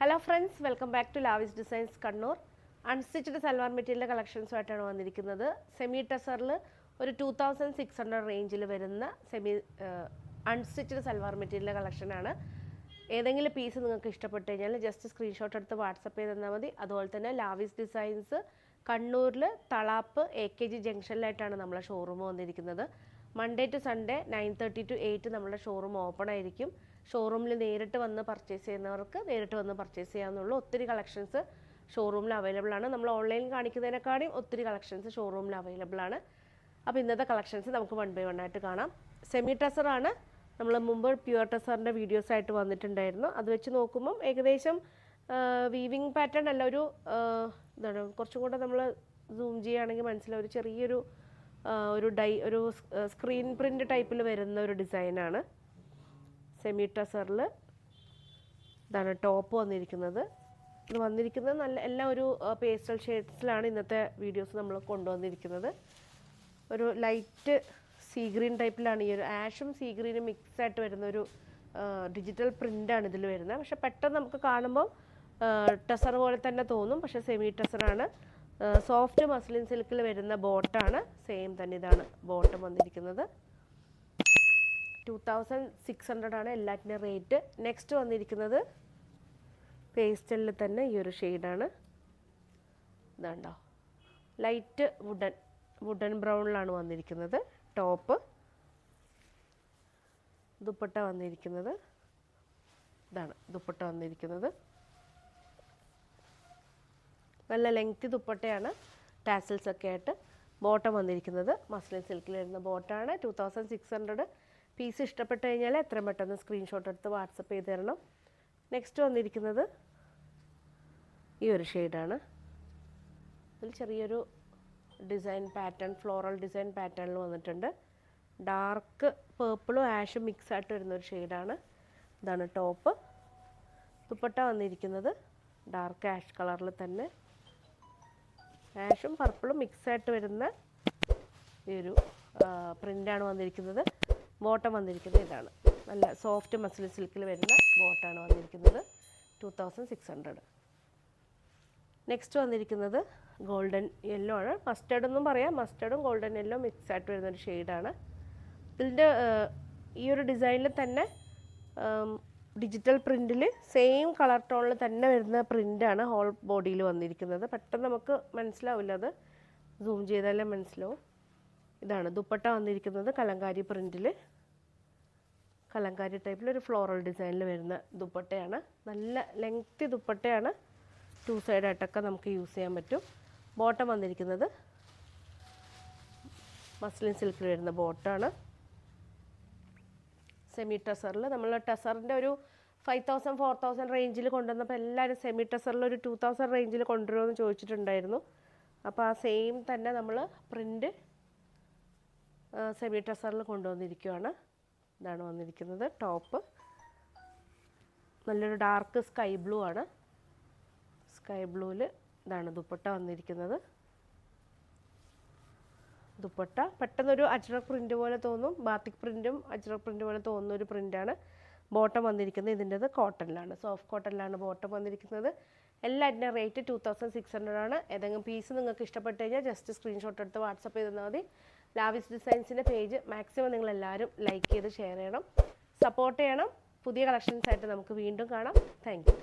Hello friends, welcome back to Lavish Designs Kannur. Unstitched salwar material collections ആയിട്ടാണ് വന്നിരിക്കുന്നത്. Semi ടസറിൽ ഒരു 2600 റേഞ്ചിൽ വരുന്ന semi unstitched salwar material collection ആണ്. ഏതെങ്കിലും പീസ് നിങ്ങൾക്ക് ഇഷ്ടപ്പെട്ടു കഴിഞ്ഞാൽ ജസ്റ്റ് സ്ക്രീൻഷോട്ട് എടുത്ത് വാട്സപ്പ് ചെയ്ത് തന്നാൽ മതി. അതുപോലെ തന്നെ ലാവിസ് ഡിസൈൻസ് കണ്ണൂരിൽ തളാപ്പ് AKG ജംഗ്ഷനിലായിട്ടാണ് നമ്മളെ ഷോറൂം വന്നിരിക്കുന്നത്. മൺഡേ ടു സൺഡേ 9:30 to 8 നമ്മുടെ ഷോറൂം ഓപ്പൺ ആയിരിക്കും. ഷോറൂമിൽ നേരിട്ട് വന്ന് പർച്ചേസ് ചെയ്യുന്നവർക്ക് നേരിട്ട് വന്ന് പർച്ചേസ് ചെയ്യാവുന്നുള്ളൂ. ഒത്തിരി കളക്ഷൻസ് ഷോറൂമിൽ അവൈലബിൾ ആണ്. നമ്മൾ ഓൺലൈനിൽ കാണിക്കുന്നതിനേക്കാളും ഒത്തിരി കളക്ഷൻസ് ഷോറൂമിൽ അവൈലബിൾ ആണ്. അപ്പോൾ ഇന്നത്തെ കളക്ഷൻസ് നമുക്ക് 1 by 1 ആയിട്ട് കാണാം. സെമി ടസറാണ്. നമ്മൾ മുമ്പ് പ്യുവർ ടസറിൻ്റെ വീഡിയോസ് ആയിട്ട് വന്നിട്ടുണ്ടായിരുന്നു. അത് വെച്ച് നോക്കുമ്പം ഏകദേശം വീവിങ് പാറ്റേൺ അല്ല, ഒരു എന്താണ് കുറച്ചും കൂടെ നമ്മൾ സൂം ചെയ്യുകയാണെങ്കിൽ മനസ്സിലാവും, ഒരു ചെറിയൊരു ഒരു സ്ക്രീൻ പ്രിൻ്റ് ടൈപ്പിൽ വരുന്ന ഒരു ഡിസൈനാണ് സെമി ടസറിൽ. ഇതാണ് ടോപ്പ് വന്നിരിക്കുന്നത്. ഇത് വന്നിരിക്കുന്നത് നല്ല എല്ലാം ഒരു പേസ്റ്റൽ ഷെയ്ഡ്സിലാണ് ഇന്നത്തെ വീഡിയോസ് നമ്മൾ കൊണ്ടുവന്നിരിക്കുന്നത്. ഒരു ലൈറ്റ് സീ ഗ്രീൻ ടൈപ്പിലാണ്, ഈ ഒരു ആഷും സീ ഗ്രീനും മിക്സ് ആയിട്ട് വരുന്ന ഒരു ഡിജിറ്റൽ പ്രിൻ്റാണ് ഇതിൽ വരുന്നത്. പക്ഷെ പെട്ടെന്ന് നമുക്ക് കാണുമ്പോൾ ടസർ പോലെ തന്നെ തോന്നും, പക്ഷെ സെമി ടസറാണ്. സോഫ്റ്റ് മസ്ലിൻ സിൽക്കിൽ വരുന്ന ബോട്ടാണ്. സെയിം തന്നെ ഇതാണ് ബോട്ടം വന്നിരിക്കുന്നത്. 2600 ആണ് എല്ലാറ്റിൻ്റെ റേറ്റ്. നെക്സ്റ്റ് വന്നിരിക്കുന്നത് പേസ്റ്റലിൽ തന്നെ ഈ ഒരു ഷെയ്ഡാണ്. ഇതാണ്ടോ ലൈറ്റ് വുഡൻ ബ്രൗണിലാണ് വന്നിരിക്കുന്നത്. ടോപ്പ്, ദുപ്പട്ട വന്നിരിക്കുന്നത് ഇതാണ് ദുപ്പട്ട വന്നിരിക്കുന്നത്. നല്ല ലെങ്തി ദുപ്പട്ടയാണ്, ടാസൽസ് ഒക്കെ ആയിട്ട്. ബോട്ടം വന്നിരിക്കുന്നത് മസ്ലിൻ സിൽക്കിൽ വരുന്ന ബോട്ടാണ്. 2600. പീസ് ഇഷ്ടപ്പെട്ട് കഴിഞ്ഞാൽ എത്രയും പെട്ടെന്ന് സ്ക്രീൻഷോട്ട് എടുത്ത് വാട്സപ്പ് ചെയ്ത് തരണം. നെക്സ്റ്റ് വന്നിരിക്കുന്നത് ഈ ഒരു ഷെയ്ഡാണ്. ഇതിൽ ചെറിയൊരു ഡിസൈൻ പാറ്റേൺ, ഫ്ലോറൽ ഡിസൈൻ പാറ്റേണിൽ വന്നിട്ടുണ്ട്. ഡാർക്ക് പേർപ്പിളും ആഷും മിക്സ് ആയിട്ട് വരുന്നൊരു ഷെയ്ഡാണ്. ഇതാണ് ടോപ്പ്. ദുപ്പട്ട വന്നിരിക്കുന്നത് ഡാർക്ക് ആഷ് കളറിൽ തന്നെ, ആഷും പർപ്പിളും മിക്സ് ആയിട്ട് വരുന്ന ഈ ഒരു പ്രിൻ്റാണ് വന്നിരിക്കുന്നത്. ബോട്ടം വന്നിരിക്കുന്നത് ഇതാണ്, നല്ല സോഫ്റ്റ് മസ്ലിൻ സിൽക്കിൽ വരുന്ന ബോട്ടാണ് വന്നിരിക്കുന്നത്. 2600. നെക്സ്റ്റ് വന്നിരിക്കുന്നത് ഗോൾഡൻ യെല്ലോ ആണ്. മസ്റ്റേർഡ് എന്നും പറയാം, മസ്റ്റേർഡും ഗോൾഡൻ യെല്ലോ മിക്സ് ആയിട്ട് വരുന്നൊരു ഷെയ്ഡാണ്. ഇതിൻ്റെ ഈ ഒരു ഡിസൈനിൽ തന്നെ ഡിജിറ്റൽ പ്രിൻറ്റിൽ സെയിം കളർ ടോണിൽ തന്നെ വരുന്ന പ്രിൻ്റാണ് ഹോൾ ബോഡിയിൽ വന്നിരിക്കുന്നത്. പെട്ടെന്ന് നമുക്ക് മനസ്സിലാവില്ല, അത് സൂം ചെയ്താലേ മനസ്സിലാവും. ഇതാണ് ദുപ്പട്ട വന്നിരിക്കുന്നത് കലങ്കാരി പ്രിൻറ്റിൽ, കലങ്കാരി ടൈപ്പിൽ ഒരു ഫ്ലോറൽ ഡിസൈനിൽ വരുന്ന ദുപ്പട്ടയാണ്. നല്ല ലെങ്തി ദുപ്പട്ടയാണ്, 2 സൈഡായിട്ടൊക്കെ നമുക്ക് യൂസ് ചെയ്യാൻ പറ്റും. ബോട്ടം വന്നിരിക്കുന്നത് മസ്ലിൻ സിൽക്കിൽ വരുന്ന ബോട്ടാണ്. സെമി ടസറിൽ നമ്മൾ ടസറിൻ്റെ ഒരു 5000 4000 റേഞ്ചിൽ കൊണ്ടുവന്നപ്പോൾ എല്ലാവരും സെമി ടസറിൽ ഒരു 2000 റേഞ്ചിൽ കൊണ്ടുവരുമെന്ന് ചോദിച്ചിട്ടുണ്ടായിരുന്നു. അപ്പോൾ ആ സെയിം തന്നെ നമ്മൾ പ്രിൻ്റ് സെമി ടസറിൽ കൊണ്ടുവന്നിരിക്കുകയാണ്. ഇതാണ് വന്നിരിക്കുന്നത് ടോപ്പ്. നല്ലൊരു ഡാർക്ക് സ്കൈ ബ്ലൂ ആണ്. സ്കൈ ബ്ലൂവിൽ ഇതാണ് ദുപ്പട്ട വന്നിരിക്കുന്നത്. ദുപ്പട്ട പെട്ടെന്നൊരു അജ്രക് പ്രിൻ്റ് പോലെ തോന്നും, ബാത്തിക് പ്രിൻറ്റും അജ്രക് പ്രിൻ്റ് പോലെ തോന്നുന്ന ഒരു പ്രിൻ്റാണ്. ബോട്ടം വന്നിരിക്കുന്നത് ഇതിൻ്റെത് കോട്ടണിലാണ്, സോഫ്റ്റ് കോട്ടണിലാണ് ബോട്ടം വന്നിരിക്കുന്നത്. എല്ലാറ്റിൻ്റെ റേറ്റ് 2600 ആണ്. ഏതെങ്കിലും പീസ് നിങ്ങൾക്ക് ഇഷ്ടപ്പെട്ട് കഴിഞ്ഞാൽ ജസ്റ്റ് സ്ക്രീൻഷോട്ട് എടുത്ത് വാട്സപ്പ് ചെയ്ത് തന്നാൽ മതി. ലാവിസ് ഡിസൈൻസിൻ്റെ പേജ് മാക്സിമം നിങ്ങളെല്ലാവരും ലൈക്ക് ചെയ്ത് ഷെയർ ചെയ്യണം, സപ്പോർട്ട് ചെയ്യണം. പുതിയ കളക്ഷൻസ് ആയിട്ട് നമുക്ക് വീണ്ടും കാണാം. Thank you.